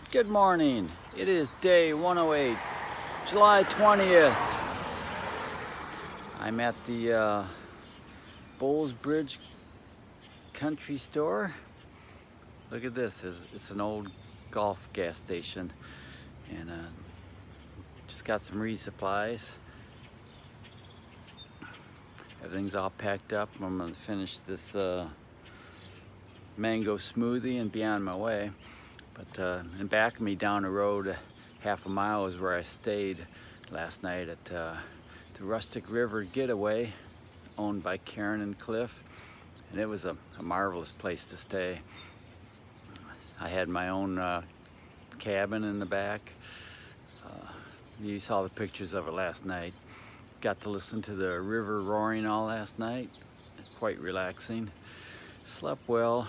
Good morning. It is day 108, July 20th. I'm at the Bowles Bridge Country Store. Look at this. It's an old golf gas station, and just got some resupplies. Everything's all packed up. I'm gonna finish this mango smoothie and be on my way. But in back of me down the road, half a mile is where I stayed last night at the Rustic River Getaway, owned by Karen and Cliff. And it was a marvelous place to stay. I had my own cabin in the back. You saw the pictures of it last night. Got to listen to the river roaring all last night. It's quite relaxing. Slept well.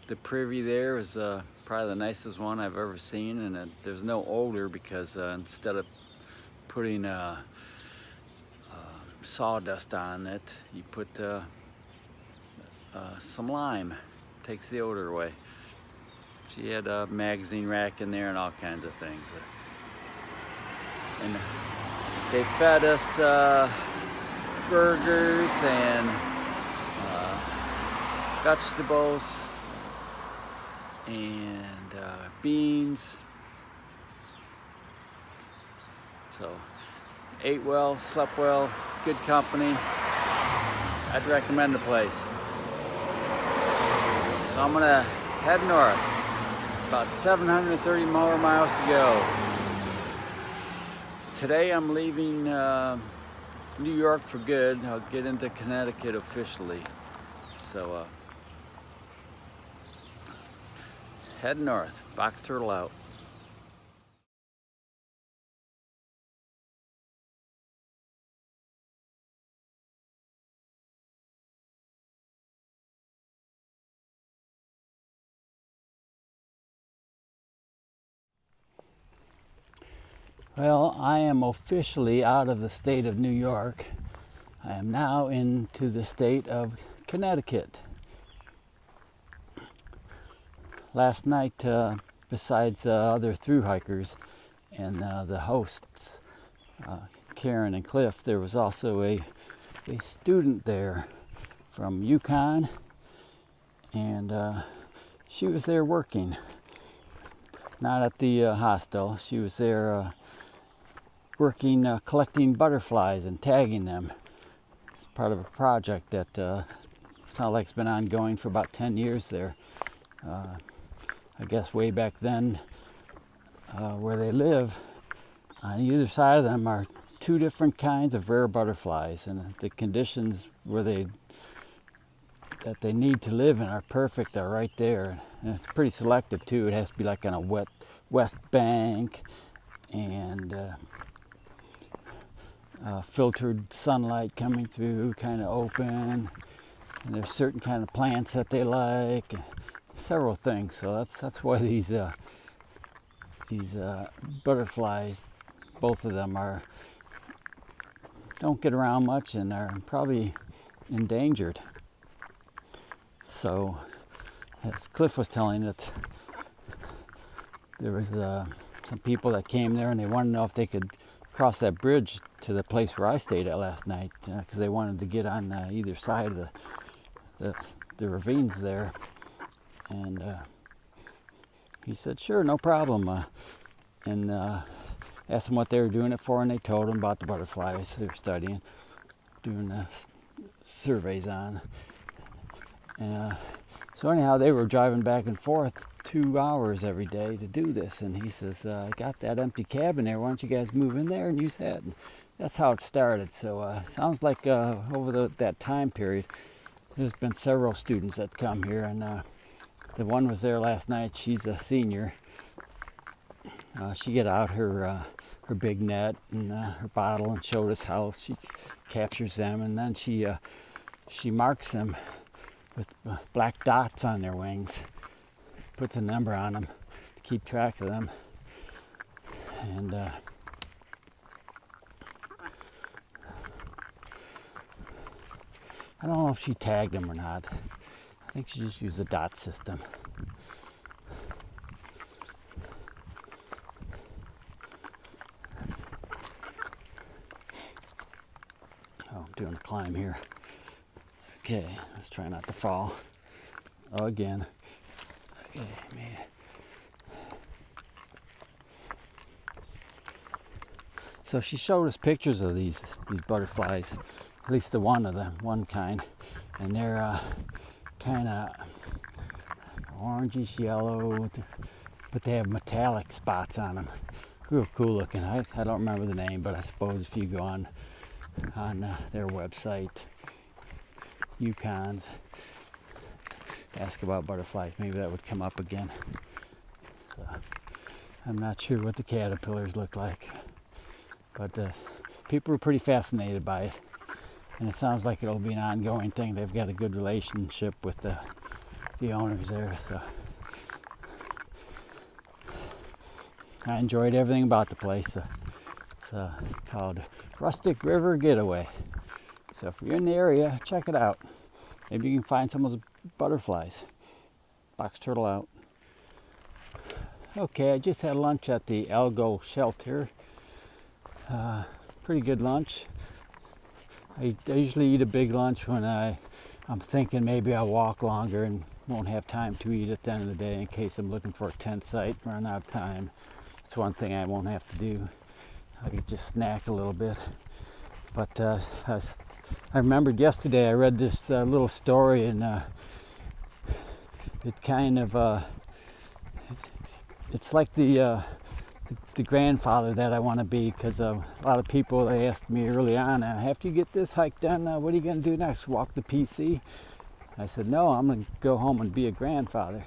The privy there is probably the nicest one I've ever seen, and there's no odor because instead of putting sawdust on it, you put some lime. Takes the odor away. She had a magazine rack in there and all kinds of things. And they fed us burgers and vegetables and beans. So ate well, slept well, good company. I'd recommend the place. So I'm gonna head north. About 730 more miles to go. Today I'm leaving New York for good. I'll get into Connecticut officially. So head north, box turtle out. Well, I am officially out of the state of New York. I am now into the state of Connecticut. Last night, besides other thru hikers and the hosts, Karen and Cliff, there was also a student there from Yukon, and she was there working. Not at the hostel. She was there working, collecting butterflies and tagging them. It's part of a project that sounds like it's been ongoing for about 10 years there. I guess way back then, where they live, on either side of them are two different kinds of rare butterflies, and the conditions that they need to live in are perfect, are right there. And it's pretty selective too. It has to be like on a wet west bank, and filtered sunlight coming through, kind of open. And there's certain kind of plants that they like. Several things. So that's why these butterflies, both of them, don't get around much and are probably endangered. So, as Cliff was telling it, there was some people that came there and they wanted to know if they could cross that bridge to the place where I stayed at last night, because they wanted to get on either side of the ravines there. And he said, sure, no problem. And asked them what they were doing it for, and they told him about the butterflies they were studying, doing surveys on. So anyhow, they were driving back and forth 2 hours every day to do this. And he says, I got that empty cabin there. Why don't you guys move in there and use that? And that's how it started. So sounds like over that time period, there's been several students that come here, and the one was there last night. She's a senior. She got out her big net and her bottle and showed us how she captures them, and then she marks them with black dots on their wings, puts a number on them to keep track of them. And I don't know if she tagged them or not. I think she just used the dot system. doing a climb here. Okay, let's try not to fall. Oh, again. Okay, man. So she showed us pictures of these butterflies, at least the one kind, and they're kind of orangish yellow, but they have metallic spots on them. Real cool looking. I don't remember the name, but I suppose if you go on their website, Yukon's, ask about butterflies, maybe that would come up again. So I'm not sure what the caterpillars look like, but people were pretty fascinated by it, and it sounds like it'll be an ongoing thing. They've got a good relationship with the owners there, so I enjoyed everything about the place. It's called Rustic River Getaway. So if you're in the area, check it out. Maybe you can find some of those butterflies. Box turtle out. Okay, I just had lunch at the Algo Shelter. Pretty good lunch. I usually eat a big lunch when I'm thinking maybe I'll walk longer and won't have time to eat at the end of the day in case I'm looking for a tent site, run out of time. It's one thing I won't have to do. I could just snack a little bit. But I remembered yesterday I read this little story, and it kind of it's like the grandfather that I want to be, because a lot of people, they asked me early on, after you get this hike done, what are you going to do next? Walk the PC? I said, no, I'm going to go home and be a grandfather.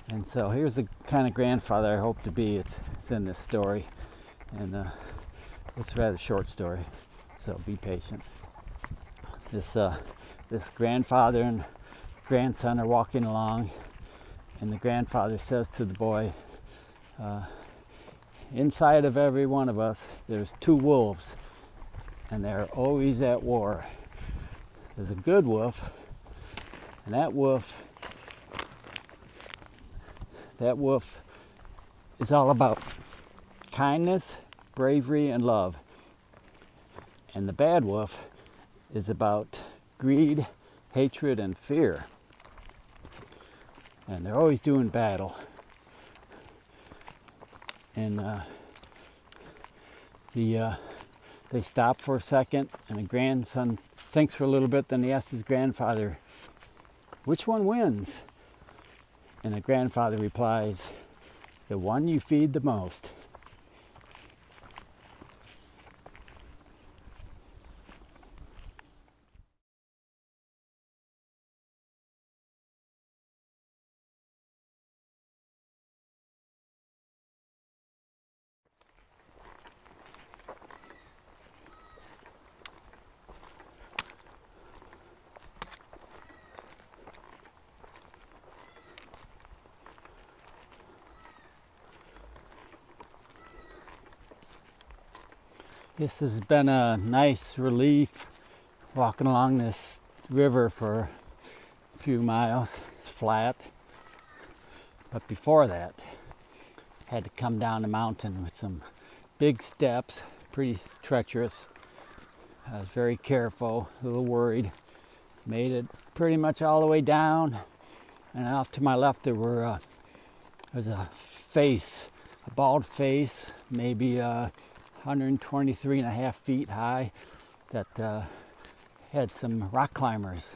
And so here's the kind of grandfather I hope to be. It's in this story, and it's a rather short story, so be patient. This grandfather and grandson are walking along, and the grandfather says to the boy, inside of every one of us there's two wolves, and they're always at war. There's a good wolf, and that wolf is all about kindness, bravery, and love. And the bad wolf is about greed, hatred, and fear. And they're always doing battle. And they stop for a second, and the grandson thinks for a little bit, then he asks his grandfather, which one wins? And the grandfather replies, the one you feed the most. This has been a nice relief walking along this river for a few miles. It's flat. But before that, I had to come down the mountain with some big steps, pretty treacherous. I was very careful, a little worried. Made it pretty much all the way down, and off to my left there was a face, a bald face, maybe 123 and a half feet high, that had some rock climbers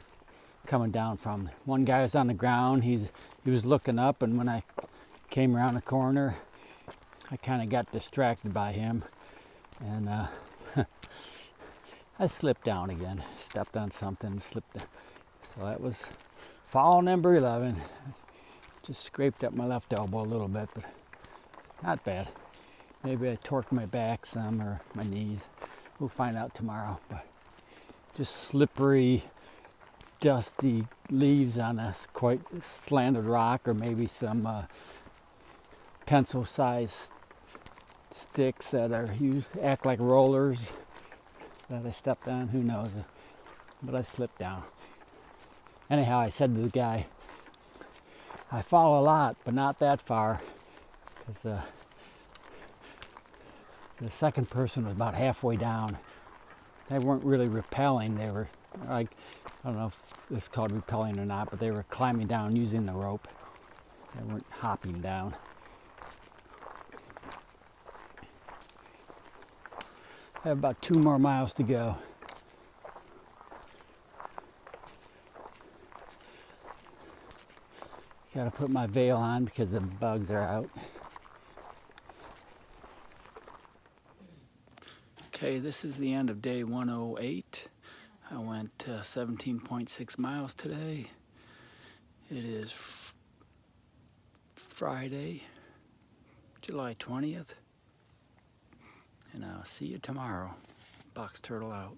coming down from. One guy was on the ground, he was looking up, and when I came around the corner, I kind of got distracted by him, and I slipped down again, stepped on something, slipped down. So that was fall number 11. Just scraped up my left elbow a little bit, but not bad. Maybe I torqued my back some, or my knees. We'll find out tomorrow. But just slippery, dusty leaves on a quite slanted rock, or maybe some pencil-sized sticks that are used, act like rollers that I stepped on. Who knows? But I slipped down. Anyhow, I said to the guy, I fall a lot, but not that far, because the second person was about halfway down. they weren't really rappelling. They were like, I don't know if this is called rappelling or not, but they were climbing down using the rope. They weren't hopping down. I have about 2 more miles to go. Gotta put my veil on because the bugs are out. Okay, this is the end of day 108. I went 17.6 miles today. It is Friday, July 20th. And I'll see you tomorrow. Box Turtle out.